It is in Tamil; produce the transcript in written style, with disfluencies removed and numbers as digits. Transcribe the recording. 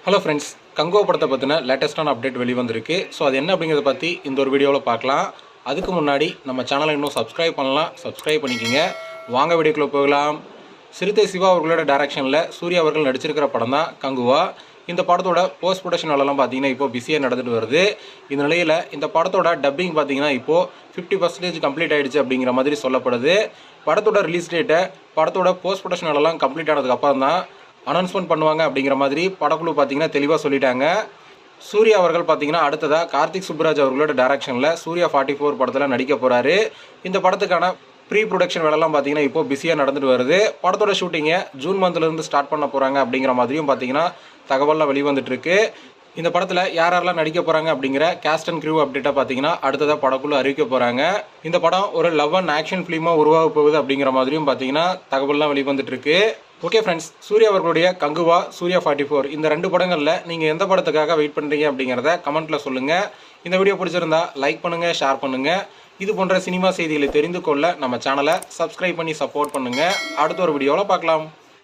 ஹலோ ஃப்ரெண்ட்ஸ், கங்குவா படத்தை பற்றின லேட்டஸ்ட்டான அப்டேட் வெளிவந்திருக்கு. ஸோ அது என்ன அப்படிங்கிறத பற்றி இந்த ஒரு வீடியோவில் பார்க்கலாம். அதுக்கு முன்னாடி நம்ம சேனலை இன்னும் சப்ஸ்கிரைப் பண்ணலாம், சப்ஸ்கிரைப் பண்ணிக்கோங்க. வாங்க வீடியோக்குள்ளே போகலாம். சிறுத்தை சிவா அவர்களோட டைரக்ஷனில் சூர்யா அவர்கள் நடிச்சிருக்கிற படம் தான் கங்குவா. இந்த படத்தோட போஸ்ட் ப்ரொடக்ஷன் வேலைலாம் பார்த்தீங்கன்னா இப்போ பிஸியாக நடந்துட்டு வருது. இந்த நிலையில் இந்த படத்தோட டப்பிங் பார்த்தீங்கன்னா இப்போது 50% கம்ப்ளீட் ஆகிடுச்சு அப்படிங்கிற மாதிரி சொல்லப்படுது. படத்தோட ரிலீஸ் டேட்டை படத்தோட போஸ்ட் ப்ரொடக்ஷன் வேலைலாம் கம்ப்ளீட் ஆனதுக்கப்புறம் தான் அனௌன்ஸ்மெண்ட் பண்ணுவாங்க அப்படிங்கிற மாதிரி படக்குழு பார்த்தீங்கன்னா தெளிவாக சொல்லிட்டாங்க. சூர்யா அவர்கள் பார்த்தீங்கன்னா அடுத்ததாக கார்த்திக் சுப்புராஜ் அவர்களோட டைரக்ஷனில் சூர்யா 44 படத்தில் நடிக்க போகிறாரு. இந்த படத்துக்கான ப்ரீ ப்ரொடக்ஷன் வேலைலாம் பார்த்தீங்கன்னா இப்போ பிஸியாக நடந்துட்டு வருது. படத்தோட ஷூட்டிங்கை ஜூன் மந்த்லேருந்து ஸ்டார்ட் பண்ண போகிறாங்க அப்படிங்கிற மாதிரியும் பார்த்தீங்கன்னா தகவல்லாம் வெளிவந்துட்டுருக்கு. இந்த படத்தில் யாரெல்லாம் நடிக்க போகிறாங்க அப்படிங்கிற கேஸ்ட் அண்ட் க்ரூ அப்டேட்டாக பார்த்தீங்கன்னா அடுத்ததாக படக்குழு அறிவிக்க போகிறாங்க. இந்த படம் ஒரு லவ் அண்ட் ஆக்ஷன் ஃபிலிமாக உருவாக போகுது அப்படிங்கிற மாதிரியும் பார்த்தீங்கன்னா தகவல்லாம் வெளிவந்துட்டுருக்கு. ஓகே ஃப்ரெண்ட்ஸ், சூர்யா அவர்களுடைய கங்குவா, சூர்யா 44 இந்த 2 படங்களில் நீங்கள் எந்த படத்துக்காக வெயிட் பண்ணுறீங்க அப்படிங்கிறத கமெண்ட்டில் சொல்லுங்கள். இந்த வீடியோ பிடிச்சிருந்தா லைக் பண்ணுங்கள், ஷேர் பண்ணுங்கள். இது போன்ற சினிமா செய்திகளை தெரிந்து கொள்ள நம்ம சேனலை சப்ஸ்கிரைப் பண்ணி சப்போர்ட் பண்ணுங்கள். அடுத்த ஒரு வீடியோவில் பார்க்கலாம்.